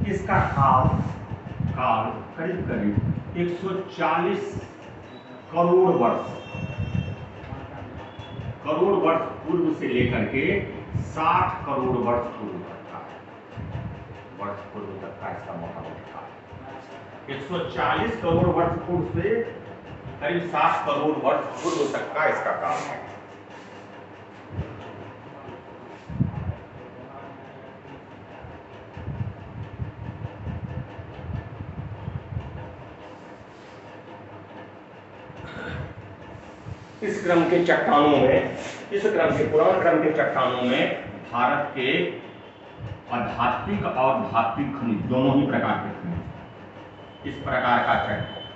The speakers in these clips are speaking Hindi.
इसका काल काल करीब करीब 140 करोड़ वर्ष पूर्व से लेकर के 60 करोड़ वर्ष पूर्व तक का इसका मोटामोटी काल 140 करोड़ वर्ष पूर्व से करीब 60 करोड़ वर्ष पूर्व तक का इसका काल है। इस क्रम के चट्टानों में, इस क्रम के पुराने क्रम के चट्टानों में भारत के आध्यात्मिक और धात्विक खनिज दोनों ही प्रकार के खनिज, इस प्रकार का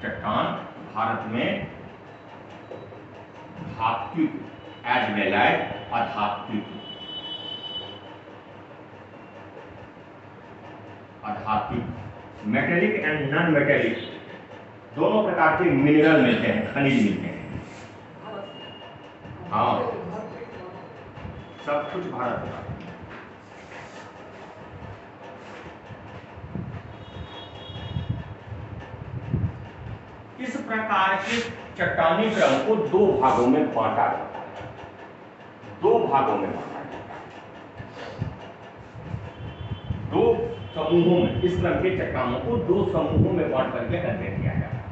चट्टान भारत में धात्विक एज वेल एज आध्यात्मिक मेटेलिक एंड नॉन मेटेलिक दोनों प्रकार के मिनरल मिलते हैं, खनिज मिलते हैं। हाँ, सब कुछ भारत का। इस प्रकार के चट्टानी क्रम को दो भागों में बांटा जाता है, दो भागों में बांटा जाता है, दो समूहों में। इस क्रम के चट्टानों को दो समूहों में बांट करके अध्ययन किया जाता है।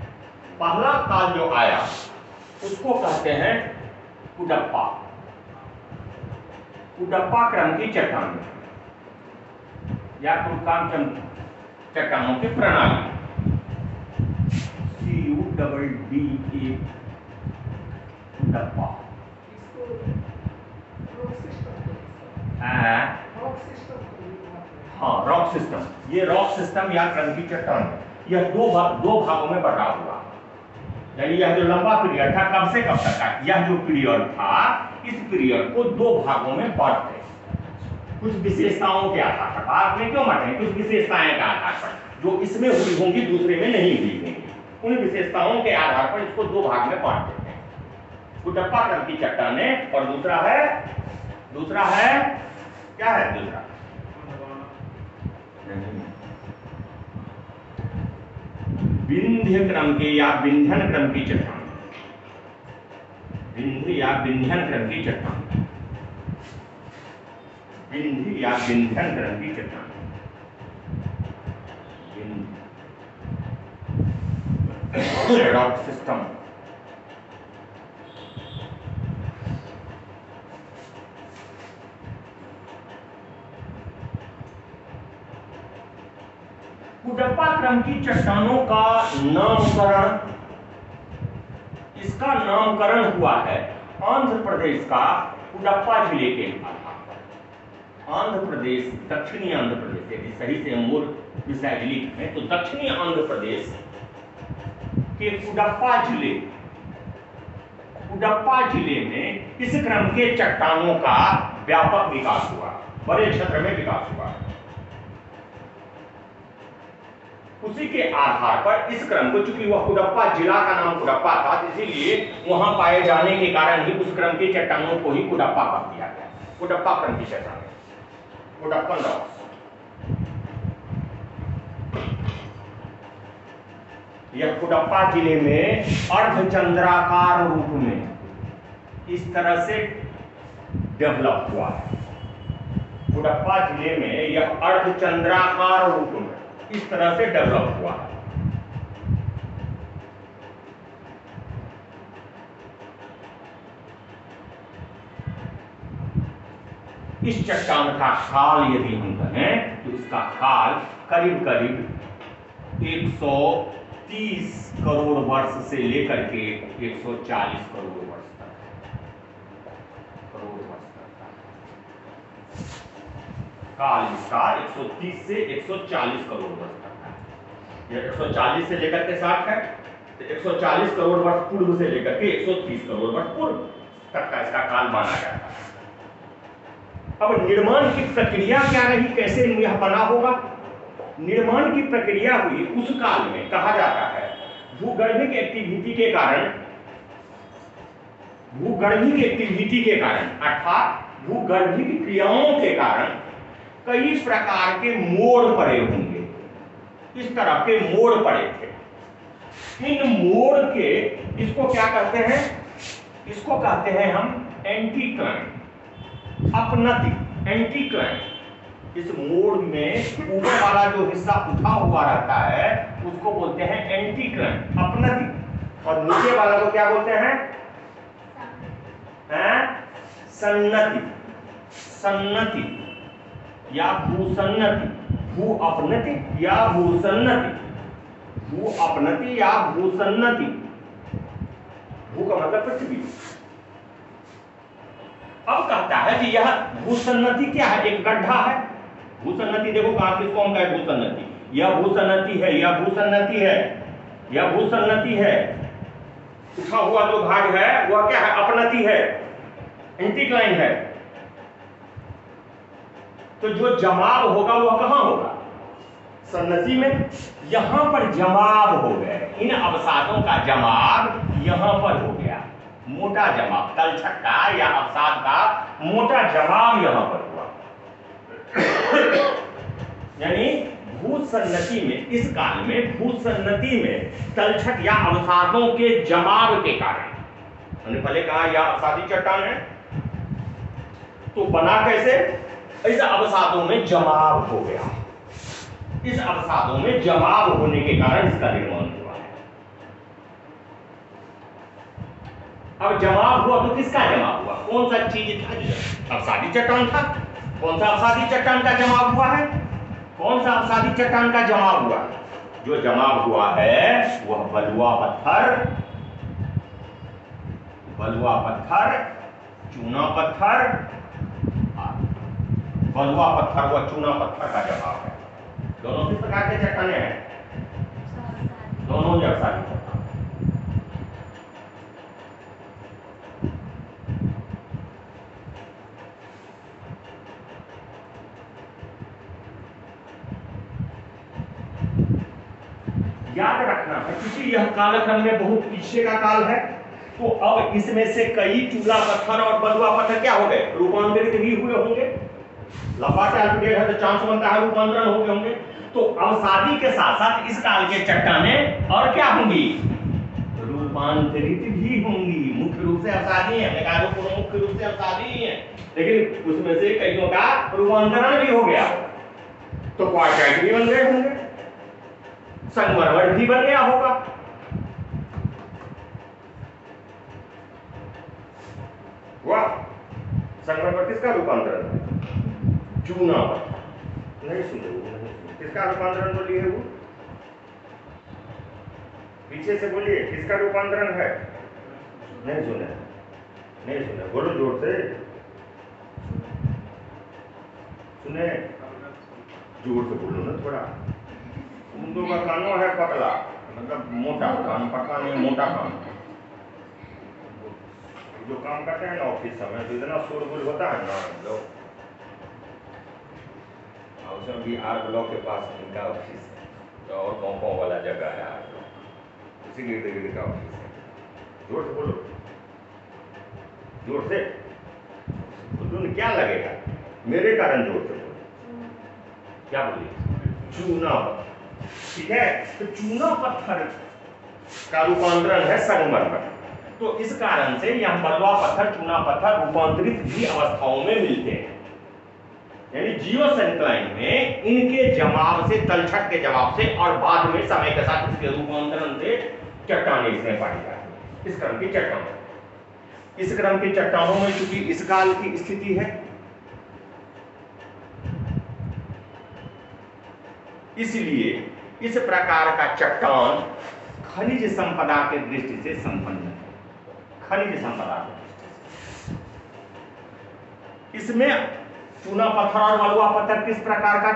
पहला काल जो आया उसको कहते हैं कुडप्पा, कुडप्पा क्रम की चट्टान या कुडकाम चट्टानों की प्रणाली, CUDDA कुडप्पा। हाँ, रॉक सिस्टम, ये रॉक सिस्टम या क्रम की चट्टान है। यह दो भागों में बटा हुआ, यानी यह जो लंबा पीरियड था कब से कब तक का, यह जो पीरियड था इस पीरियड को दो भागों में बांटते हैं। कुछ विशेषताओं के आधार पर, भाग में क्यों बांटे, कुछ विशेषताएं के आधार पर जो इसमें हुई होंगी दूसरे में नहीं हुई होंगी, उन विशेषताओं के आधार पर इसको दो भाग में बांट देते हैं। कुडप्पा क्रम की चट्टानें और दूसरा है क्या है दूसरा, विंध्य क्रम के या विंध्यन क्रम की चट्टान, विंध्य या विंध्यन क्रम की चट्टान, विंध्य या विंध्यन क्रम की चट्टान, रॉक सिस्टम। कुडप्पा क्रम की चट्टानों का नामकरण, इसका नामकरण हुआ है आंध्र प्रदेश का कुडप्पा जिले के आधार पर। आंध्र प्रदेश, दक्षिणी आंध्र प्रदेश, यदि सही से मूल विषय लिखें तो दक्षिणी आंध्र प्रदेश के कुडप्पा जिले में इस क्रम के चट्टानों का व्यापक विकास हुआ, बड़े क्षेत्र में विकास हुआ। उसी के आधार पर इस क्रम को, चूंकि वह कुडप्पा जिला का नाम कुडप्पा था, इसीलिए वहां पाए जाने के कारण ही उस क्रम के चट्टानों को ही कुडप्पा कर दिया गया। कुडप्पा क्रम की चट्टान, कुडप्पन रॉक्स। यह कुडप्पा जिले में अर्धचंद्राकार रूप में इस तरह से डेवलप हुआ है। कुडप्पा जिले में यह अर्धचंद्राकार रूप में इस तरह से डेवलप हुआ है। इस चट्टान का काल यदि हम कहें तो इसका काल करीब करीब 130 करोड़ वर्ष से लेकर के 140 करोड़ वर्ष तक काल इसका 130 से 140 करोड़ वर्ष तक है। यह 140 से लेकर के 60 है, तो 140 करोड़ वर्ष पूर्व से लेकर के 130 करोड़ वर्ष पूर्व तक का इसका काल माना जाता है। अब निर्माण की प्रक्रिया क्या रही, कैसे यह बना होगा? निर्माण की प्रक्रिया हुई उस काल में, कहा जाता है भूगर्भिक एक्टिविटी के कारण अर्थात भूगर्भिक क्रियाओं के कारण कई प्रकार के मोड़ पड़े होंगे, इस तरह के मोड़ पड़े थे। इन मोड़ के इसको क्या कहते हैं? इसको कहते हैं हम एंटीक्लाइन, अपनति, एंटीक्लाइन। इस मोड़ में ऊपर वाला जो हिस्सा उठा हुआ रहता है उसको बोलते हैं एंटीक्लाइन, अपनति, और नीचे वाला को क्या बोलते हैं? सन्नति, सन्नति या भूसन्नति, भू अपनति या भूसन्नति, भू अपनति या भूसन्नति। भू का मतलब पृथ्वी। अब कहता है कि यह भूसन्नति क्या है? एक गड्ढा है। भूसन्नति देखो कहां, किसको हम कहें भूसन्नति? यह भूसन्नति है, यह भूसन्नति है, यह भूसन्नति है। उठा हुआ जो भाग है वह क्या है? अपनति है, एंटीक्लाइन है। तो जो जमाव होगा वह कहां होगा? सन्नति में। यहां पर जमाव हो गए, इन अवसादों का जमाव यहां पर हो गया, मोटा जमाव, तलछट का या अवसाद का मोटा जमाव यहां पर हुआ। यानी भूसन्नति में, इस काल में भूसन्नति में तलछट या अवसादों के जमाव के कारण, मैंने पहले कहा यह अवसादी चट्टान है, तो बना कैसे? ऐसे अवसादों में जमाव हो गया। इस अवसादों में जमाव होने के कारण इसका निर्माण हुआ है। अब जमाव हुआ तो किसका जमाव हुआ? कौन सा चीज था? अवसादी चट्टान था। कौन सा अवसादी चट्टान का जमाव हुआ है? कौन सा अवसादी चट्टान का जमाव हुआ? जो जमाव हुआ है वह बलुआ पत्थर, बलुआ पत्थर, चूना पत्थर, बलुआ पत्थर व चूना पत्थर का जमाव है। दोनों किस प्रकार के चट्टाने हैं? दोनों ही अवसादी चट्टान। याद रखना है क्योंकि यह कालक्रम में बहुत पीछे का काल है, तो अब इसमें से कई चूना पत्थर और बलुआ पत्थर क्या हो गए? रूपांतरित भी हुए होंगे। लंबा काल पीरियड है तो चांस बनता है रूपांतरण हो गए होंगे। तो अवसादी के साथ साथ इस काल के चट्टानें और क्या होंगी? रूपांतरित भी होंगी। मुख्य रूप से अवसादी है, हमने कहा तो मुख्य रूप से अवसादी ही है, लेकिन उसमें से कईयों का रूपांतरण भी हो गया। तो क्वार्टाइट भी बन गए होंगे, संगमरमर भी बन गया होगा। वाह, संगमरमर किसका रूपांतरण है? चूना पत्थर। नहीं सुन रहे, किसका रूपांतरण बोलिए? वो पीछे से बोलिए, किसका रूपांतरण है? नहीं सुने, नहीं सुने, बोलो जोर से, सुने, जोर से बोलो ना थोड़ा। उन का कानों है पतला, मतलब मोटा कान, पतला नहीं, मोटा कान। जो काम करते हैं ना ऑफिस में तो इतना शोरगुल होता है ना लोग, उसमें भी आर ब्लॉक के पास इनका ऑफिस है, तो और गाँव वाला जगह है आर ब्लॉक, उसी गिर्द गिर्द का ऑफिस है। जोर से बोलो, जोर से बोलो, क्या लगेगा? मेरे कारण जोर से बोलो। क्या बोलिए? चूना पत्थर, ठीक है। तो चूना पत्थर का रूपांतरण है संगमरमर। तो इस कारण से यह बलुआ पत्थर, चूना पत्थर रूपांतरित भी अवस्थाओं में मिलते हैं। यानी जियोसेंक्लाइन में इनके जमाव से, तलछट के जवाब से और बाद में समय के साथ इसके रूपांतरण से चट्टानें इसमें पाई जाती है। इस क्रम की चट्टानों, इस क्रम की चट्टानों में चूंकि इस काल की स्थिति है, इसलिए इस प्रकार का चट्टान खनिज संपदा के दृष्टि से संपन्न है। खनिज संपदा की दृष्टि से इसमें चूना पत्थर और बलुआ पत्थर किस प्रकार का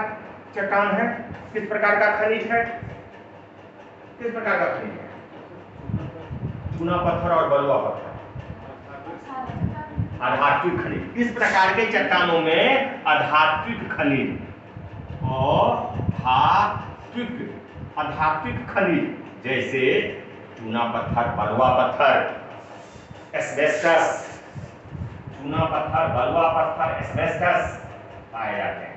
चट्टान है? किस प्रकार का खनिज है? किस प्रकार का खनिज है? चूना पत्थर और बलुआ पत्थर आधात्विक खनिज। इस प्रकार के चट्टानों में आधात्विक खनिज और आधात्विक खनिज जैसे चूना पत्थर, बलुआ पत्थर, एस्बेस्टस, चूना पत्थर, बलुआ पत्थर, एस्बेस्टस पाए जाते हैं।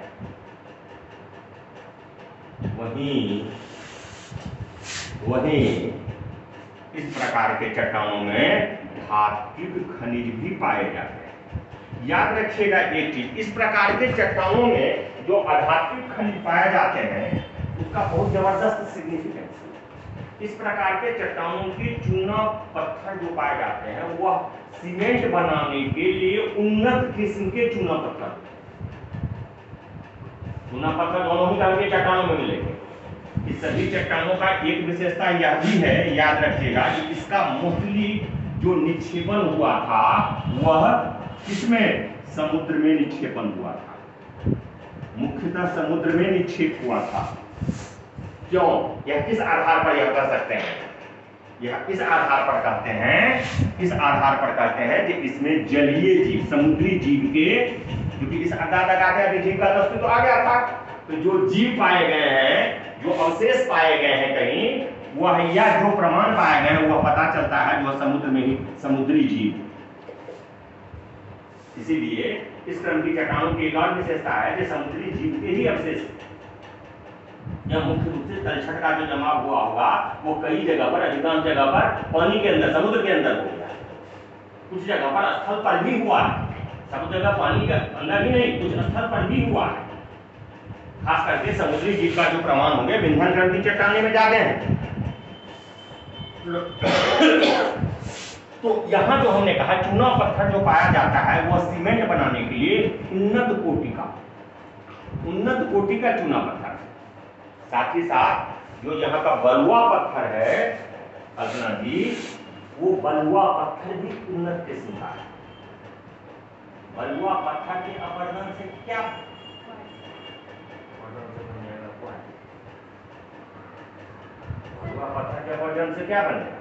वहीं वहीं इस प्रकार के चट्टानों में धात्विक खनिज भी पाए जाते हैं। याद रखिएगा एक चीज, इस प्रकार के चट्टानों में जो अधात्विक खनिज पाए जाते हैं उसका बहुत जबरदस्त सिग्निफिकेंस है। इस प्रकार के चट्टानों की चूना पत्थर जो पाए जाते हैं वह सीमेंट बनाने के लिए उन्नत किस्म के चूना पत्थर दोनों ही तरह के चट्टानों में मिलेंगे। इस सभी चट्टानों का एक विशेषता यह भी है, याद रखिएगा, कि इसका मोस्टली जो निक्षेपण हुआ था वह किसमें? समुद्र में निक्षेपण हुआ था, मुख्यतः समुद्र में निक्षेप हुआ था। क्यों? यह किस आधार पर यह कर सकते हैं? यह इस आधार पर कहते हैं कि इसमें जलीय जीव, समुद्री जीव के, क्योंकि इस आधार लगाते हैं जीव का अस्तित्व तो आ गया था, तो जो जीव पाए गए हैं, जो अवशेष पाए गए हैं कहीं, वह या जो प्रमाण पाए गए हैं वह पता चलता है जो समुद्र में ही समुद्री जीव। इसीलिए इस क्रम की चट्टानों की एक और विशेषता है कि समुद्री जीव के ही अवशेष, यह मुख्य रूप से तलछट का जो जमा हुआ होगा वो कई जगह पर, अधिकांश जगह पर पानी के अंदर, समुद्र के अंदर हो गया, कुछ जगह पर स्थल पर भी हुआ है, सब जगह पानी के अंदर ही नहीं, कुछ स्थल पर भी हुआ है। खास करके समुद्री जीव का जो प्रमाण होंगे विंध्याचल की चट्टाने में ज्यादा है। तो यहाँ जो हमने कहा चूना पत्थर जो पाया जाता है वह सीमेंट बनाने के लिए उन्नत कोटि का चूना पत्थर। साथ ही साथ जो यहाँ का बलुआ पत्थर है कल्पना जी, वो बलुआ पत्थर भी उन्नत किस्म का है। बलुआ पत्थर के अपरदन से क्या बलुआ पत्थर के अपरदन से क्या बनेगा?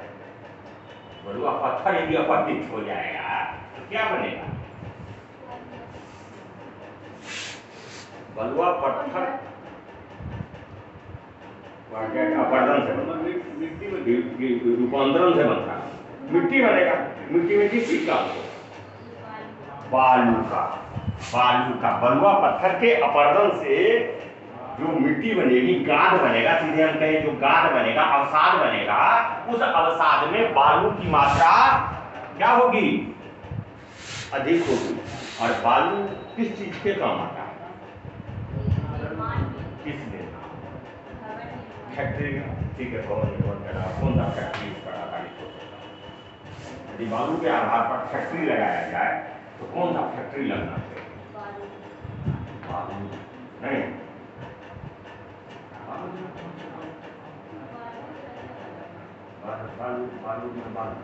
बलुआ पत्थर यदि अपरदित हो जाएगा तो क्या बनेगा? बलुआ पत्थर अपरदन से रूपांतरण से बनता है, मिट्टी बनेगा। मिट्टी में किस चीज का? बालू का बलुआ पत्थर के अपरदन से जो मिट्टी बनेगी, गाद बनेगा, सीधे हम कहें जो गाद बनेगा, अवसाद बनेगा, उस अवसाद में बालू की मात्रा क्या होगी? अधिक होगी। और बालू किस चीज के काम आता है? किस दिन? फैक्ट्री, ठीक है, कौन सा फैक्ट्री पर आधारित हो सकता है? यदि बालू के आधार पर फैक्ट्री लगाया जाए तो कौन सा फैक्ट्री लगना चाहिए? बालू नहीं, बालू में बालू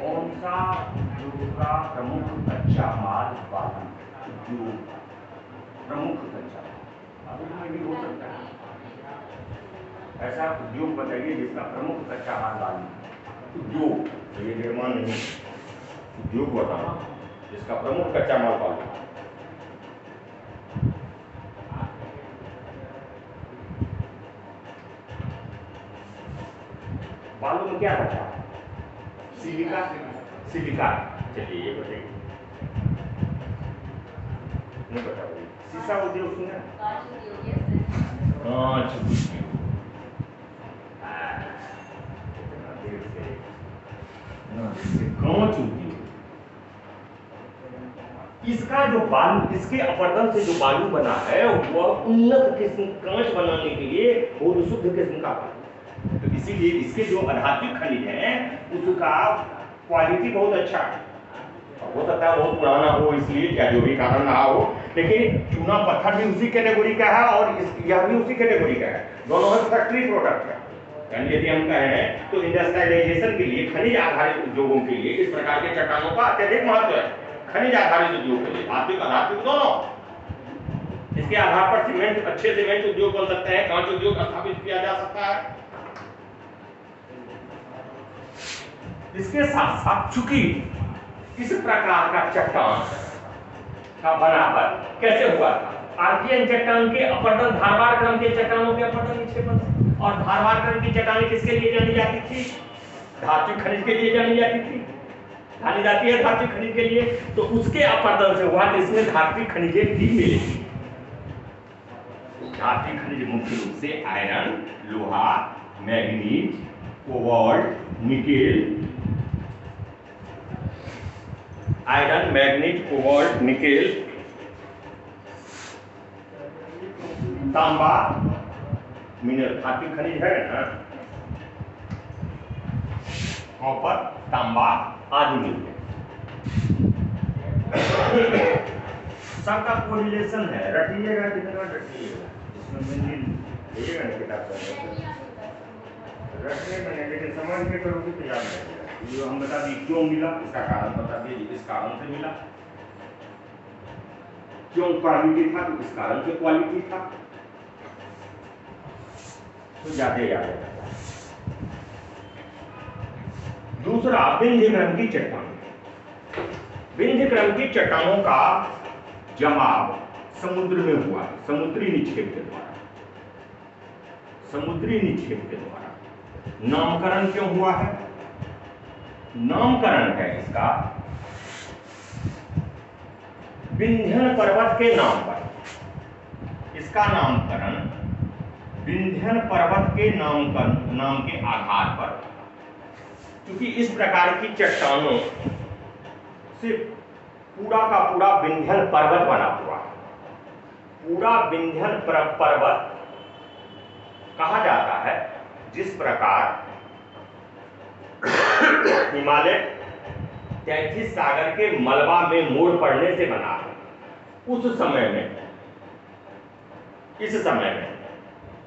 कौन सा उद्योग का प्रमुख कच्चा माल? बालू उद्योग प्रमुख कच्चा माल में भी हो सकता है। ऐसा उद्योग बताइए जिसका प्रमुख कच्चा माल बालू। उद्योग तो ये निर्माण नहीं, उद्योग बताना जिसका प्रमुख कच्चा माल बालू। बालू में क्या बचा? सिलिका। चलिए ये बताइए, नहीं बता। शीशा उद्योग सुना? कांच उद्योग। कांच उद्योग, इसका जो बालू, इसके अपरदन से जो बालू बना है वह उन्नत किस्म कांच बनाने के लिए बहुत शुद्ध किस्म का बालू। तो इसीलिए इसके जो आधात्विक खनिज है उसका क्वालिटी बहुत अच्छा है। हो सकता है बहुत पुराना हो इसलिए, या जो भी कारण रहा हो, लेकिन चूना पत्थर भी उसी कैटेगरी का है और यह भी उसी कैटेगरी का है। दोनों फैक्ट्री प्रोडक्ट है। यानी यदि हम कहें तो इंडस्ट्रियलाइजेशन के लिए, खनिज आधारित उद्योगों के लिए इस प्रकार के चट्टानों का अत्यधिक महत्व है। खनिज आधारित उद्योग के लिए, धात्विक अधात्विक दोनों। इसके आधार पर सीमेंट, अच्छे सीमेंट उद्योग बन सकते हैं, कांच उद्योग स्थापित किया जा सकता है। इसके साथ साथ चूंकि इस प्रकार का चट्टान का बनावट कैसे हुआ था? आर्कियन चट्टान के अपरदन, धारवाड़ क्रम के चट्टानों के अपरदन निक्षेपण से। और धारवाड़ क्रम की चट्टानें किसके लिए जानी जाती थी? धात्विक खनिज के लिए जानी जाती थी, जानी जाती है धात्विक खनिज के लिए। तो उसके अपरदन से हुआ, इसमें धात्विक खनिजें भी मिलेगी। धातु खनिज मुख्य रूप से आयरन, लोहा, manganese, cobalt, nickel, iron, manganese, cobalt, nickel, तांबा, मिनरल धातु खनिज है ना, कॉपर, तांबा आदि मिलते हैं। सबका कोरिलेशन है, रटिएगा कितना रटिएगा, इसमें मंजिल देखिएगा ना किताब पढ़ने रटने में नहीं, लेकिन समझ के करोगे तो याद रहेगा। ये हम बता दिए क्यों मिला, इसका कारण बता दिए, इस कारण से मिला, क्यों क्वालिटी था तो इस कारण से क्वालिटी था, तो ज्यादा याद रहेगा। दूसरा, विंध्य क्रम की चट्टान। विंध्य क्रम की चट्टानों का जमाव समुद्र में हुआ, समुद्री निक्षेप के द्वारा, समुद्री निक्षेप के द्वारा। नामकरण क्यों हुआ है? नामकरण है इसका विंध्यन पर्वत के नाम पर। इसका नामकरण विंध्यन पर्वत के नाम के आधार पर, क्योंकि इस प्रकार की चट्टानों से पूरा का पूरा विंध्यन पर्वत बना हुआ है। पूरा विंध्यन पर्वत कहा जाता है जिस प्रकार हिमालय 33 सागर के मलबा में मोड़ पड़ने से बना है। उस समय में, इस समय में,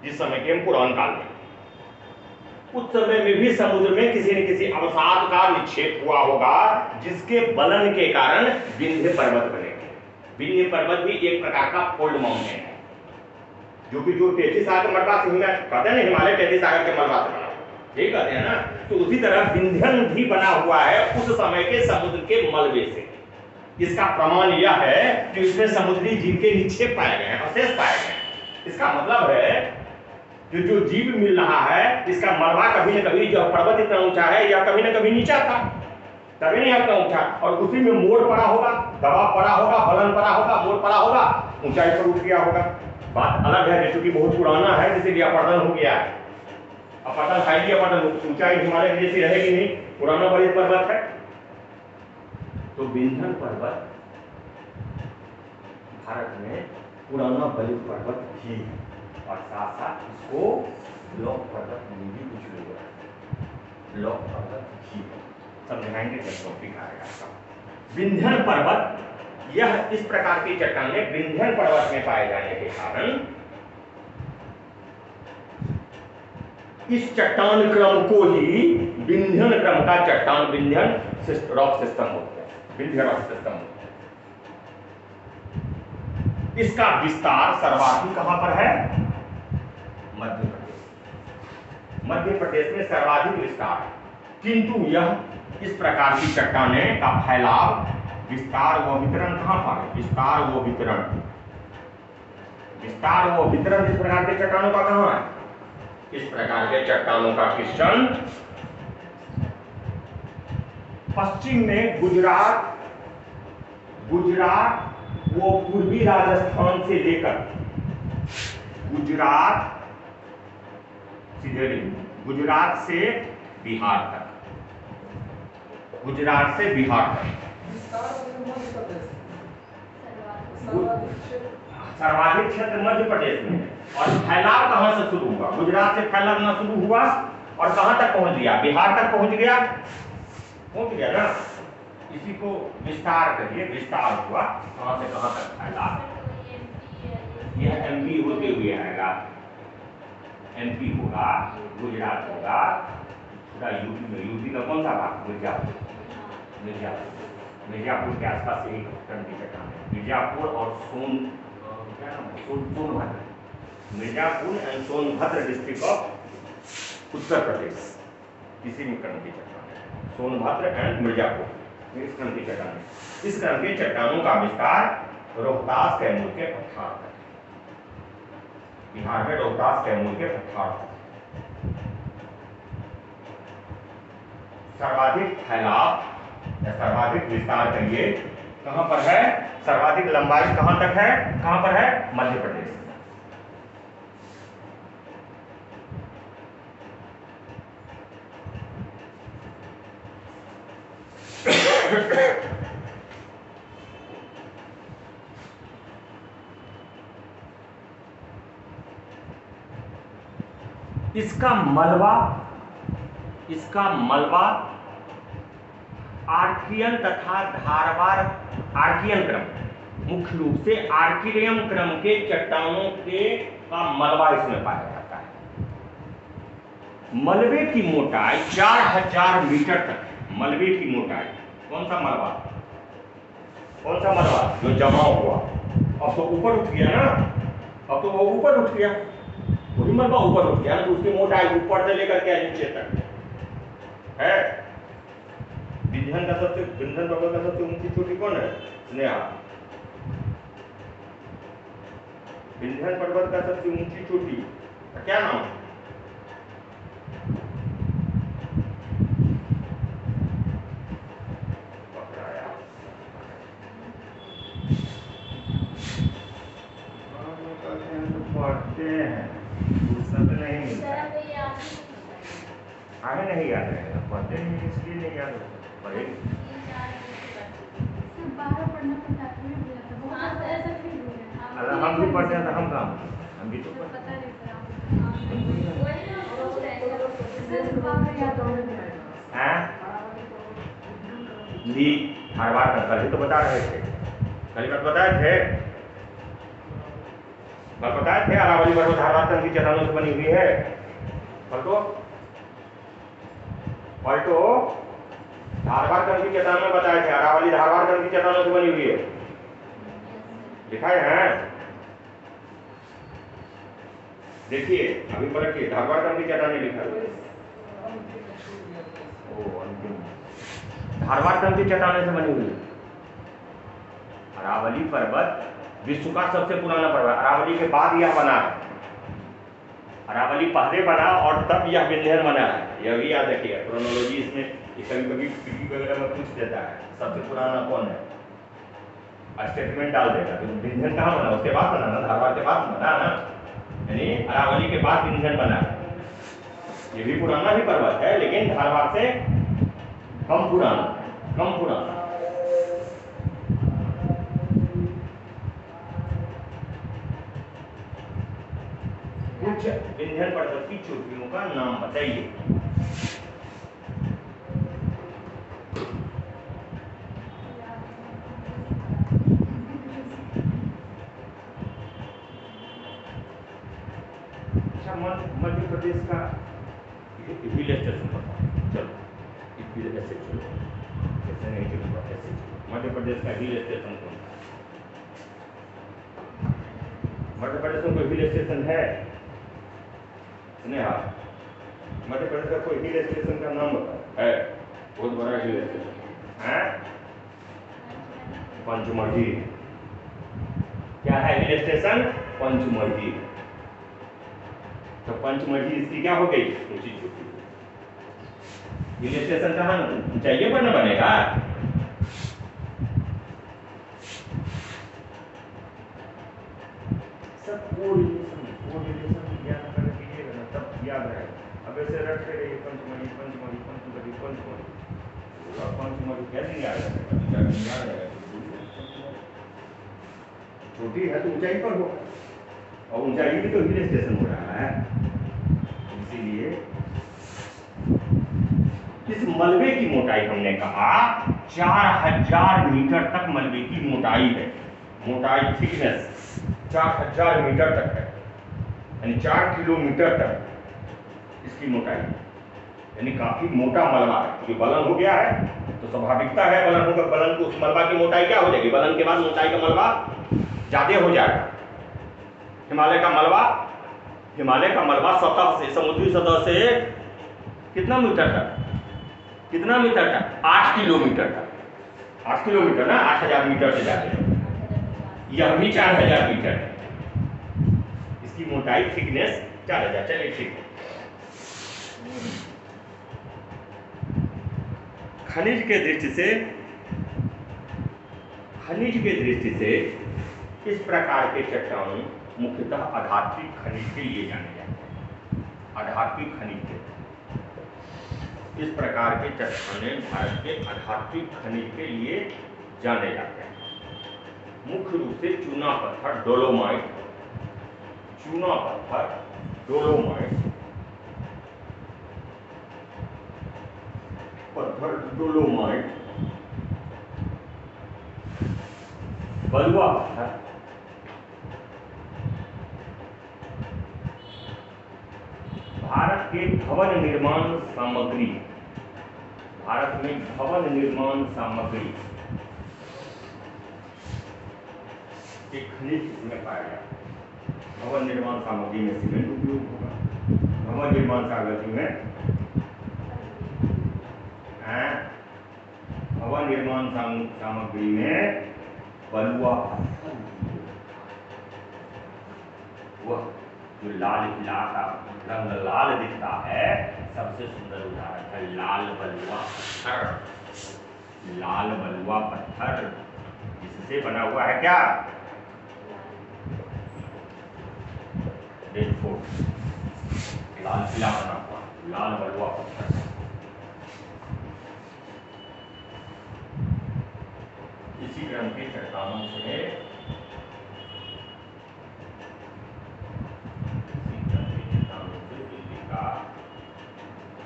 जिस समय के हम पुराण काल में, उस समय में भी समुद्र में किसी न किसी अवसाद का निक्षेप हुआ होगा, जिसके बलन के कारण विंध्य पर्वत बनेंगे। विंध्य पर्वत भी एक प्रकार का फोल्ड माउंटेन है, जो कि जो 33 सागर के मलबा से कहते हैं ना, हिमालय 33 सागर के मलबा से बना, ठीक कहते हैं ना। तो उसी तरह विंध्यन भी बना हुआ है उस समय के समुद्र के मलबे से। इसका प्रमाण यह है कि उसमें समुद्री जीव के निक्षेप पाए गए हैं, अवशेष पाए गए हैं। इसका मतलब है कि जो जीव मिल रहा है, इसका मलबा कभी न कभी, जो पर्वत इतना ऊंचा है, या कभी न कभी नीचा था, तभी नहीं इतना ऊंचा, और उसी में मोड़ पड़ा होगा, दबाव पड़ा होगा, बलन पड़ा होगा, मोड़ पड़ा होगा, ऊंचाई पर उठ गया होगा। बात अलग है, क्योंकि बहुत पुराना है, जैसे अपर्दन हो गया है। अपर्दन हाईली अपर्दन, ऊंचाई हिमालय जैसी रहेगी नहीं, पुराना बलित पर्वत है। तो विंध्यन पर्वत भारत में पुराना बलित पर्वत ही है, और साथ साथ इसको लौह पर्वत में भी कुछ लोग हैं, लौह पर्वत ही है। समझाएंगे जब टॉपिक आएगा। विंध्यन पर्वत, यह इस प्रकार की चट्टानें विंध्यन पर्वत में पाए जाने के कारण इस चट्टान क्रम को ही विंध्यन क्रम का चट्टान, विंध्यन रॉक सिस्टम होता है, विंध्य रॉक सिस्टम होता है। इसका विस्तार सर्वाधिक कहां पर है? मध्य प्रदेश। मध्य प्रदेश में सर्वाधिक विस्तार है, किंतु यह इस प्रकार की चट्टानें का फैलाव, विस्तार व वितरण कहां पर है? विस्तार व वितरण, विस्तार व वितरण इस प्रकार के चट्टानों का कहां है? इस प्रकार के चट्टानों का किशन पश्चिम में गुजरात, वो पूर्वी राजस्थान से लेकर गुजरात, सीधे गुजरात से बिहार तक, गुजरात से बिहार तक सर्वाधिक क्षेत्र मध्य प्रदेश में है। और फैलाव कहां से शुरू हुआ? गुजरात से फैलाना शुरू हुआ और कहां तक पहुंच गया? बिहार तक पहुंच गया ना। इसी को विस्तार करिए, विस्तार हुआ, कहां से कहां तक फैला। यह एमपी होते हुए आएगा, एमपी होगा, गुजरात होगा, यूपी में, यूपी का कौन सा भाग? मिर्जापुर, मिर्जापुर के आसपास यही की चट्टान है। मिर्जापुर और Sonbhadra, Mirzapur and Sonbhadra district of Uttar Pradesh, इसी में क्रम की चट्टान है। सोनभद्र एंड मिर्जापुर, इस क्रम की चट्टान है। इस क्रम की चट्टानों का विस्तार रोहतास, कैमूर के पठार तक, बिहार में रोहतास, कैमूर के पठार तक। सर्वाधिक फैलाव या सर्वाधिक विस्तार करिए कहां पर है? सर्वाधिक लंबाई कहां तक है? कहां पर है? मध्य प्रदेश। इसका मलबा आर्कियन तथा धारवार आर्कियन क्रम, मुख्य रूप से आर्कियन क्रम के चट्टानों का मलबा इसमें पाया जाता है। मलबे की मोटाई 4000 मीटर तक है। मलबे की मोटाई, कौन सा मलबा जो जमा हुआ, अब तो ऊपर उठ गया ना, अब तो वो ऊपर उठ गया, वही मलबा ऊपर उठ गया तो उसकी मोटाई ऊपर से लेकर के नीचे तक है। विंध्य पर्वत का सबसे ऊंची चोटी कौन है? स्नेहा। विंध्य पर्वत का सबसे ऊंची चोटी क्या नाम? पढ़ते हैं, सब नहीं मिलता, आगे नहीं याद रहेगा, पढ़ते नहीं इसलिए नहीं याद होता। अगर हम भी पढ़ते हैं तो हम काम, हम भी तो धारवाड़ का कल ही तो बता रहे थे, कल बात बताए थे, अरावली पर्वत धारवाड़ तंग की चट्टानों से बनी हुई है। पलटो धारवाड़ तंग की चट्टानों में बताए थे, अरावली धारवाड़ तंग की चट्टानों से बनी हुई है, दिखाए हैं। देखिए अभी पलटिए, धारवाड़ तंग की चट्टानें लिखा है, धारवाड़ तंग की चट्टानों से बनी हुई है। अरावली पर्वत विश्व का सबसे पुराना पर्वत, अरावली के बाद यह बना है, अरावली पहले बना और तब यह विंध्यन बना है। यह भी याद रखिएगा, क्रोनोलॉजी इसमें कभी पीटी वगैरह में पूछ देता है सबसे पुराना कौन है, स्टेटमेंट डाल देगा तो विंध्यन कहाँ बना, उसके बाद बना ना, धारवाड़ के बाद बना ना, यानी अरावली के बाद विंध्यन बना। ये भी पुराना ही पर्वत है लेकिन धारवाड़ से कम पुराना। कुछ विंध्यन पर्वत की चोटियों का नाम बताइए। अच्छा, मध्य प्रदेश का हिल स्टेशन बताओ, चलो ऐसे चलो, ऐसे नहीं चलूंगा, ऐसे चलो। मध्य प्रदेश का हिल स्टेशन कौन सा? मध्य प्रदेश में कोई हिल स्टेशन है? स्नेहा, मध्य प्रदेश का कोई हिल स्टेशन का नाम बताओ, है बहुत बड़ा हिल स्टेशन है, पंचमढ़ी। क्या है हिल स्टेशन? पंचमढ़ी। तो पंचमढ़ी इसकी क्या हो गई? ऊंची चोटी। हिल स्टेशन कहाँ ऊंचाइयों पर न बनेगा, सब कोरिलेशन ज्ञान कर लीजिएगा ना, तब याद रहेगा। अब ऐसे रटते रहिए पंचमढ़ी कैसे याद रहेगा? छोटी है तो ऊंचाई पर होगा, और ऊंचाई भी तो हिल स्टेशन हो रहा है, इसीलिए इस मलबे की मोटाई हमने कहा 4000 मीटर तक मलबे की मोटाई है। मोटाई थिकनेस 4000 मीटर तक है, यानी 4 किलोमीटर तक इसकी मोटाई, यानी काफी मोटा मलबा है। जो बलन हो गया है तो स्वाभाविकता है बलन होगा, बलन को उस मलबा की मोटाई क्या हो जाएगी? बलन के बाद मोटाई का मलबा ज्यादा हो जाएगा। हिमालय का मलबा सतह से, समुद्री सतह से कितना मीटर तक? 8 किलोमीटर तक। 8 किलोमीटर ना, 8000 मीटर से ज्यादा। यह भी 4000 मीटर है। इसकी मोटाई थिकनेस 4000। चलिए ठीक है। खनिज के दृष्टि से इस प्रकार के चट्टान मुख्यतः आधात्मिक खनिज के लिए जाने जाते हैं। आधात्मिक खनिज के इस प्रकार के चट्टानें भारत के आध्यात्मिक खनिज के लिए जाने जाते हैं। मुख्य रूप से चूना पत्थर डोलोमाइट, चूना पत्थर डोलोमाइट, पत्थर डोलोमाइट, बलुआ पत्थर, भारत के भवन निर्माण सामग्री, भारत में भवन निर्माण सामग्री एक खनिज इसमें पाया जाता है। भवन निर्माण सामग्री में सीमेंट उपयोग होगा, भवन निर्माण सामग्री में भवन निर्माण सामग्री में बलुआ पत्थर, वह जो लाल किला का रंग लाल दिखता है, सबसे सुंदर उदाहरण है लाल बलुआ पत्थर। लाल बलुआ पत्थर जिससे बना हुआ है क्या? रेड फोर्ट, लाल किला बना हुआ लाल बलुआ पत्थर। इसी क्रम के चट्टानों से दिल्ली का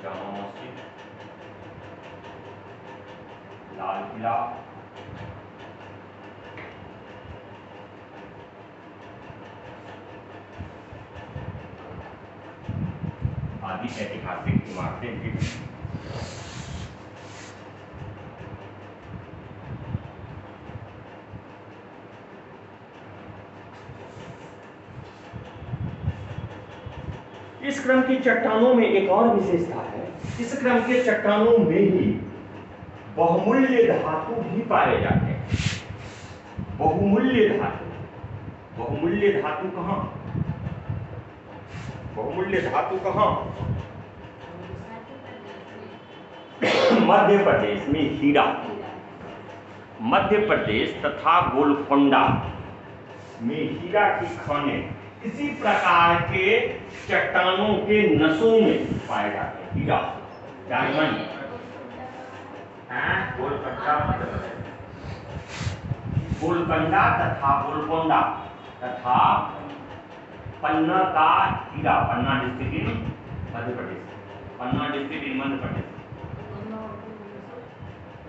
जामा मस्जिद, लाल किला, आदि ऐतिहासिक इमारतें भी। इस क्रम की चट्टानों में एक और विशेषता है, इस क्रम के चट्टानों में ही बहुमूल्य धातु भी पाए जाते हैं। बहुमूल्य धातु, बहुमूल्य धातु कहाँ? बहुमूल्य धातु कहाँ? मध्य प्रदेश में हीरा, मध्य प्रदेश तथा गोलकोंडा में हीरा की खानें इसी प्रकार के चट्टानों के नसों में पाए जाते हैं। हीरा, डायमंड, गोलकोंडा मध्य प्रदेश, गोलकोंडा तथा गोलकोंडा तथा पन्ना का हीरा, Panna district in Madhya Pradesh, Panna district in Madhya Pradesh,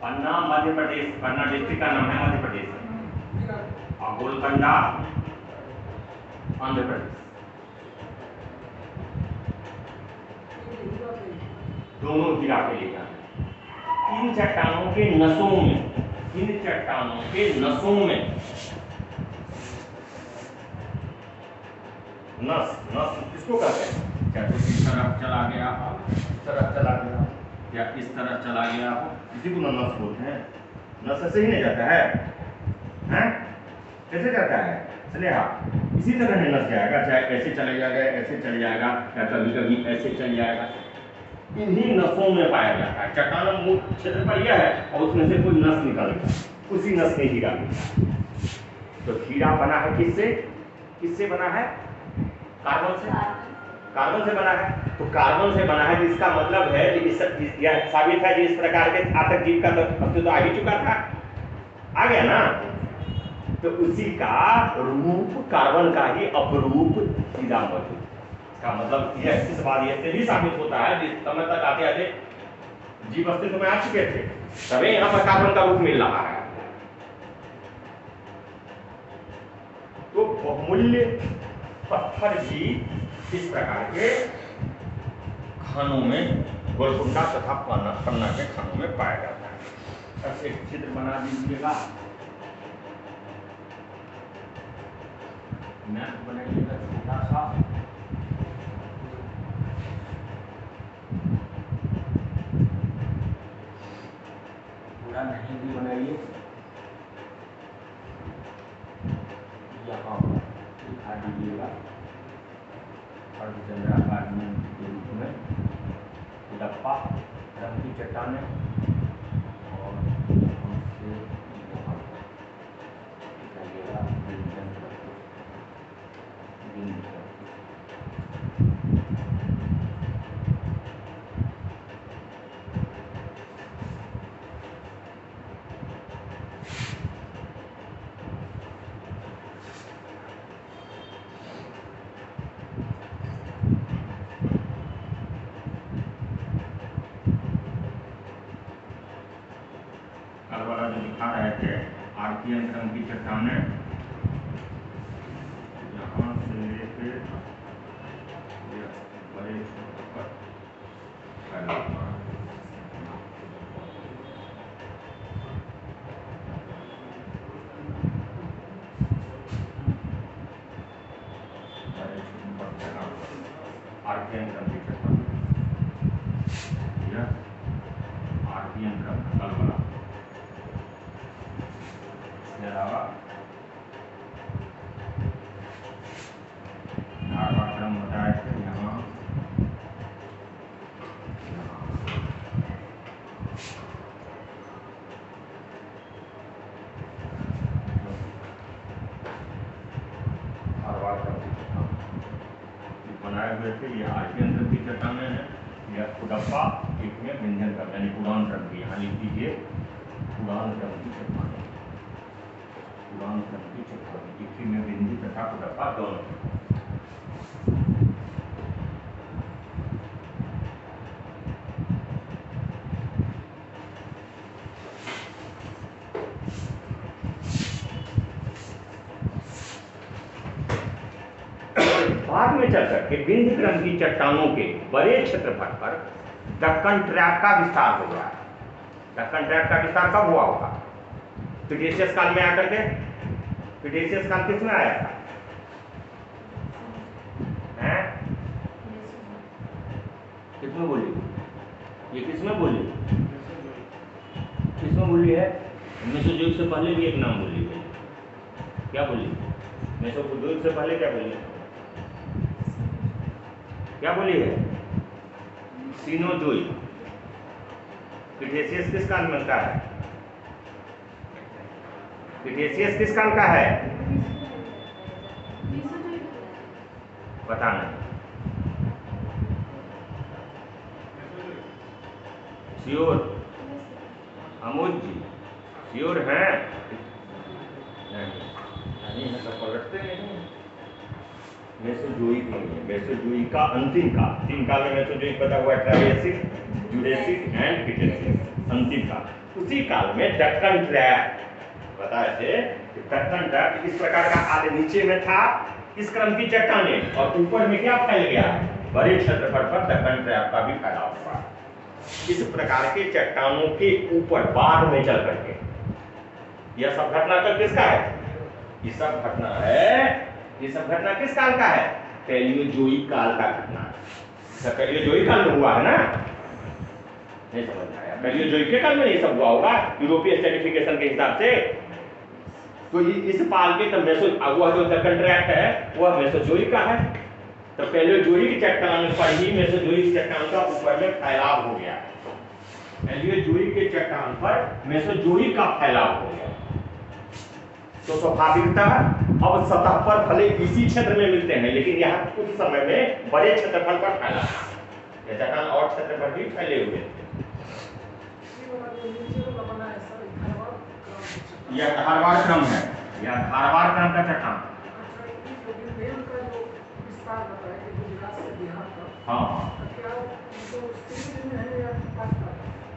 Panna Madhya Pradesh, Panna district का नाम है मध्य प्रदेश, और गोलकोंडा आंध्र प्रदेश। दोनों हीरा के लिए जाते हैं। इन चट्टानों के नसों में, इन चट्टानों के नसों में, नस, नस किसको कहते हैं? क्या तो इस तरफ चला गया, इस तरफ चला गया, या इस तरफ चला गया, इसी को नस बोलते हैं। नस ऐसे ही नहीं जाता है, हैं? कैसे जाता है? स्नेहा इसी तरह नस जाएगा, चाहे ऐसे चले जाएगा, ऐसे चले जाएगा, या कभी कभी ऐसे चल जाएगा। इन्हीं नसों में पाया जाता है। चट्टान मूल क्षेत्र पर यह है और उसमें से कोई नस निकलेगा, उसी नस में हीरा मिलता है। तो हीरा बना है किससे? किससे बना है? कार्बन से, कार्बन से बना है। तो कार्बन से बना है जिसका मतलब है कि यह साबित है कि इस प्रकार के घातक जीव का अस्तित्व आ ही चुका था, आ गया ना। तो उसी का रूप कार्बन का ही अपरूप हीरा मौजूद। इसका मतलब यह इस बात से भी साबित होता है जिस समय तक आते आते जीव अस्तित्व में आ चुके थे, तभी यहाँ पर कार्बन का रूप मिल रहा है। तो बहुमूल्य पत्थर भी इस प्रकार के खानों में, गोलकुंडा तथा पन्ना के खानों में पाया जाता है। अब एक चित्र बना दीजिएगा, मैप बनाइएगा छोटा सा। पूरा नहीं भी बनाइए, यहाँ दिखा दीजिएगा अर्धचंद्राकार के रूप में डप्पा रंग की चट्टानें और हमसे यहाँ दिखाइएगा कल वाला जो दिखा रहे थे आर्थियन क्रम की चट्टानें यहाँ से लेके बड़े छोटे पर फैला हुआ है। आर्थियन क्रम की चट्टान, यह आर्थियन क्रम कल वाला। इसके अलावा धारवा क्रम बताए थे यहाँ धारवा क्रम की चट्टान बनाए हुए थे। ये आर्थियन क्रम की चट्टानें हैं। यह कुडप्पा एक में विंध्यन क्रम यानी कुरान क्रम की, यहाँ लिख दीजिए कुरान क्रम की चट्टानें, कुरान क्रम की चट्टानें इसी में विंध्य तथा कुडप्पा दोनों। बाद में चल करके विंध्य क्रम की चट्टानों के बड़े क्षेत्रफल पर दक्कन ट्रैप का विस्तार हो गया। दक्कन ट्रैप का विस्तार कब हुआ होगा? क्रिटेशियस काल में आकर के। क्रिटेशियस काल किस में आया था? हैं? किसमें बोली? ये किसमें बोली? किसमें बोली है? मेसोजोइक से पहले भी एक नाम बोली है। क्या बोली? मेसोजोइक से पहले क्या बोली? क्या बोली है? सीनोजोइक। क्रिटेशियस किस काल में का है? क्रिटेशियस किस काल का है? पता नहीं। श्योर? अमोद जी श्योर हैं? नहीं है तो पलटते नहीं। मेसोजोइक नहीं है। मेसोजोइक का अंतिम काल, 3 काल में मेसोजोइक बता हुआ है, ट्रायसिक, जुरेसिक एंड क्रिटेशियस। अंतिम काल, उसी काल में दक्कन ट्रैप बताए थे कि दक्कन ट्रैप इस प्रकार का आधे नीचे में था इस क्रम की चट्टानें, और ऊपर में क्या फैल गया? बड़े क्षेत्रफल पर दक्कन ट्रैप का भी फैलाव हुआ। इस प्रकार के चट्टानों के ऊपर बाद में चल करके यह सब घटनाक्रम किसका है? ये सब घटना है, ये सब घटना किस काल का है? पैलियोजोइक काल का घटना है। पैलियोजोइक काल में हुआ है ना? नहीं समझ में आया? पैलियोजोइक के काल में ये सब हुआ होगा यूरोपीय स्ट्रेटिफिकेशन के हिसाब से। तो इस पाल के तब मेसो वह जो दक्कन ट्रैप है वह मेसोजोइक का है। तो पैलियोजोइक चट्टान पर ही मेसोजोइक चट्टान का ऊपर में फैलाव हो गया। पैलियोजोइक के चट्टान पर मेसोजोइक का फैलाव हो गया। तो स्वाभाविकता अब सतह पर भले इसी क्षेत्र में मिलते हैं, लेकिन यहाँ कुछ समय में बड़े क्षेत्रफल पर फैला, ये चट्टान और क्षेत्र पर भी फैले हुए थे। यह धारवाड़ क्रम है, यह धारवाड़ क्रम का चट्टान। हाँ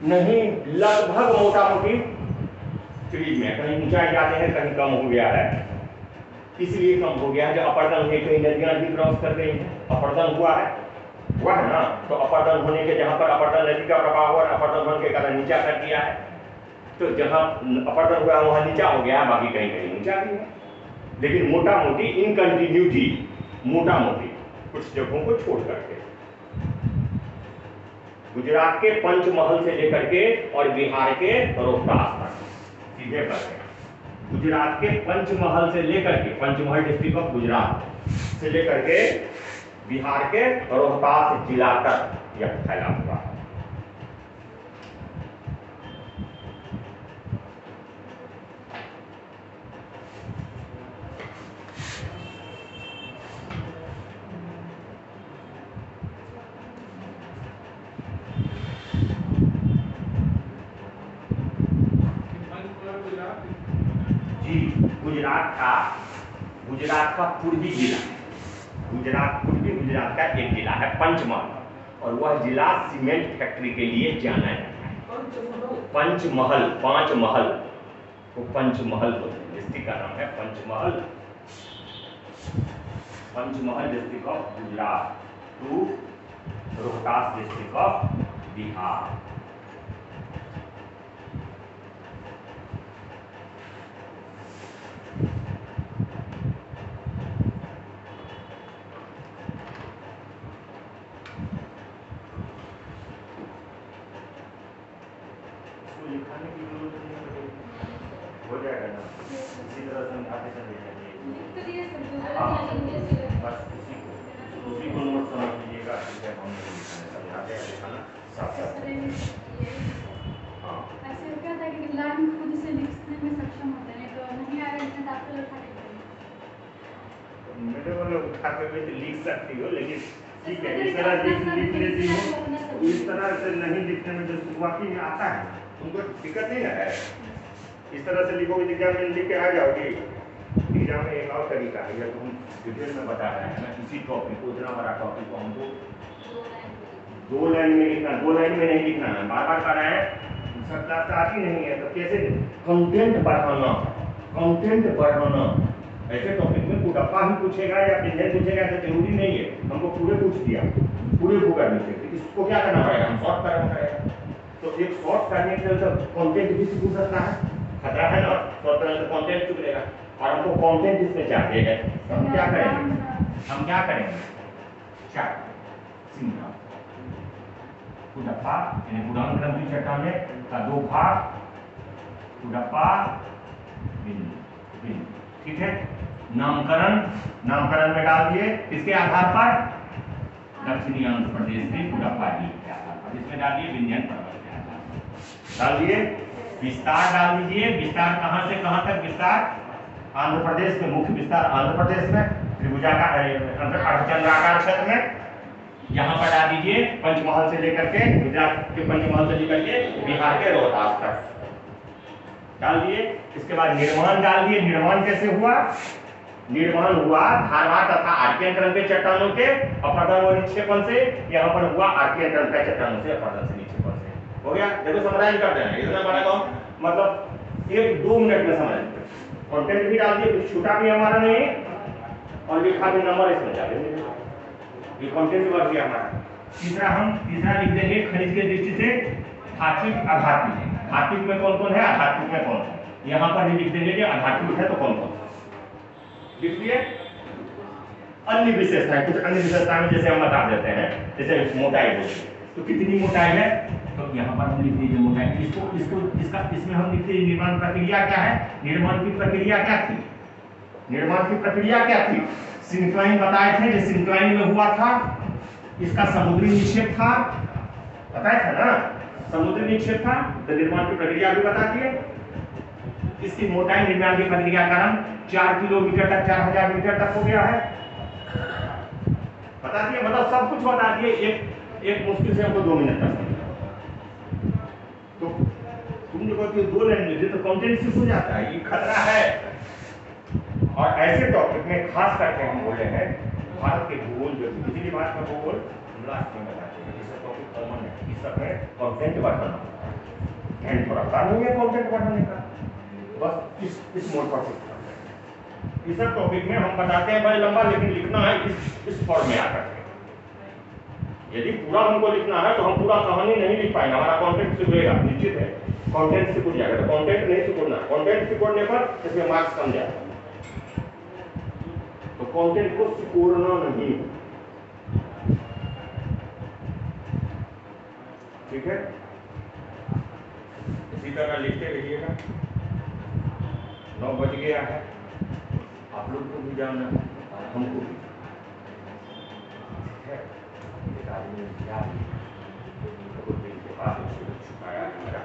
नहीं, लगभग मोटा मोटी सीरीज में कहीं ऊंचाई जाते हैं, कहीं कम हो गया है। इसलिए कम हो गया है जो अपरदन है, कहीं नदियां भी क्रॉस कर गई हैं, अपरदन हुआ है ना। तो अपरदन होने के जहां पर अपरदन नदी का प्रभाव हुआ, अपरदन होने के कारण नीचा कर दिया है। तो जहां अपरदन हुआ वहां नीचा हो गया, बाकी कहीं कहीं ऊंचा भी है। लेकिन मोटा मोटी इनकंटिन्यूटी, मोटा मोटी कुछ जगहों को छोड़ करके गुजरात के पंचमहल से लेकर के और बिहार के रोहतास तक सीधे करके, गुजरात के पंचमहल से लेकर के, पंचमहल डिस्ट्रिक्ट ऑफ गुजरात से लेकर के बिहार के रोहतास जिला तक यह फैला हुआ है। गुजरात का पूर्वी जिला, पूर्वी गुजरात का एक जिला है पंचमहल, और वह जिला सीमेंट फैक्ट्री के लिए जाना जाता है। पंचमहल, पांच महल को पंचमहल बोलते हैं। डिस्ट्रिक्ट का नाम है Panchmahal. Panchmahal district of Gujarat to Rohtas district of Bihar. लिखाने की जरूरत नहीं पड़ेगी, हो जाएगा ना, इसी तरह समझाते चले जाइए। हाँ बस उसी को नोट समझ लीजिएगा। ठीक है, हम नहीं लिखाने समझाते हैं, लिखाना साफ साफ। हाँ ऐसे क्या था कि लाइन खुद से लिखने में सक्षम होते हैं, तो नहीं आ रहा है आप तो लिखा मेरे वाले उठा के भी लिख सकती हो, लेकिन ठीक है इस तरह लिख लेती हो। इस तरह से नहीं लिखने में जो शुरुआती में आता है तुमको दिक्कत नहीं है। इस तरह से लिखोगे तो एग्जाम में लिख के आ जाओगे। एग्जाम में एक और तरीका है, यह तो हम डिटेल में बता रहे हैं ना, इसी टॉपिक को, इतना बड़ा टॉपिक को हमको 2 लाइन में लिखना, 2 लाइन में नहीं लिखना है। बार बार कर रहे हैं, सब क्लास आती नहीं है तो कैसे कंटेंट बढ़ाना, कंटेंट बढ़ाना। ऐसे टॉपिक में कुडप्पा ही पूछेगा या पिंजन पूछेगा तो जरूरी नहीं है, हमको पूरे पूछ दिया, पूरे होगा नीचे, इसको क्या करना पड़ेगा, हम शॉर्ट करना पड़ेगा। तो एक शॉर्ट करने के लिए कंटेंट भी पूछ सकता है, खतरा है ना, शॉर्ट करने से कंटेंट चुप रहेगा। और हमको कंटेंट इसमें चाहिए है, तो हम क्या करेंगे, हम क्या करेंगे, चार सिंगल कुडप्पा यानी पुरान क्रम की चट्टानें का 2 भाग, कुडप्पा बिंदु, ठीक है। नामकरण, नामकरण में डाल दिए इसके आधार पर दक्षिणी आंध्र प्रदेश के कुडप्पा जी के आधार पर, इसमें डाल दिए विंध्यन पर्वत के आधार पर डाल दिए। विस्तार डाल दीजिए, विस्तार कहां से कहां तक विस्तार, आंध्र प्रदेश में मुख्य विस्तार आंध्र प्रदेश में त्रिभुजाकार अर्धचंद्राकार क्षेत्र में, यहाँ पर डाल दीजिए पंचमहल से लेकर के, गुजरात के पंचमहल से लेकर के बिहार के रोहतास तक डाल दिए। इसके बाद निर्माण डाल दिए, निर्माण कैसे हुआ, निर्माण हुआ धारवाड़ तथा आर्कियन क्रम के चट्टानों के अपरदन और निक्षेपण से, यहाँ पर हुआ आर्कियन क्रम के चट्टानों से अपरदन से निक्षेपण से। हो गया, देखो समराइज कर देना, इतना बड़ा काम मतलब 1-2 मिनट में समझ लेंगे। कंटेंट भी डाल दिए, कुछ छूटा भी हमारा नहीं, और लिखा भी नंबर इसमें डाल देंगे, ये कंटेंट बढ़ गया हमारा। तीसरा लिख देंगे खनिज के दृष्टि से धात्विक अधात्विक। धात्विक में कौन कौन है, अधात्विक में कौन है, यहाँ पर भी लिख देंगे कि अधात्विक है तो कौन कौन लिख लिए। अन्य विशेषताएं, कुछ अन्य विशेषताएं जैसे हम बता देते हैं, जैसे मोटाई होगी तो कितनी मोटाई है, तो यहाँ पर हम लिख दीजिए मोटाई। इसमें हम लिखते हैं निर्माण प्रक्रिया क्या है, निर्माण की प्रक्रिया क्या थी, निर्माण की प्रक्रिया क्या थी, सिंक्लाइन बताए थे, जो सिंक्लाइन में हुआ था, इसका समुद्री निक्षेप था, बताया था ना, समुद्री निक्षेप था, तो निर्माण की प्रक्रिया भी बता दिए। इसकी मोटाई निर्माण की प्रक्रिया का नाम 4 किलोमीटर तक, 4000 मीटर तक हो गया है, बता दिए, मतलब सब कुछ बता दिए। एक मुश्किल से हमको 2 मिनट तक समझा। तो तुम जो कहते हो 2 लाइन में तो कंटेंट सिर्फ हो जाता है, ये खतरा है। और ऐसे टॉपिक में खास करके हम बोले हैं भारत के भूगोल, जो किसी भी बात का भूगोल हम लास्ट में बताते हैं, जैसे टॉपिक कॉमन है, इस सब में कंटेंट बढ़ाना एंड थोड़ा सा नहीं है कंटेंट बढ़ाने का, बस इस मोड पर सीखना है। इस सब टॉपिक में हम बताते हैं बड़े लंबा, लेकिन लिखना है इस फॉर्म में आकर के। यदि पूरा हमको लिखना है तो हम पूरा कहानी नहीं लिख पाएंगे, हमारा कंटेंट सिकुड़ेगा, निश्चित है कंटेंट सिकुड़ जाएगा। तो कंटेंट नहीं सिकुड़ना, कंटेंट सिकुड़ने पर इसमें मार्क्स कम जाएगा, तो कंटेंट को सिकुड़ना नहीं, ठीक है। इसी तरह लिखते रहिएगा। 9 बज गया है, आप लोग को भी जाना है, हमको भी, ठीक है। एक आदमी के बाद छुपाया मेरा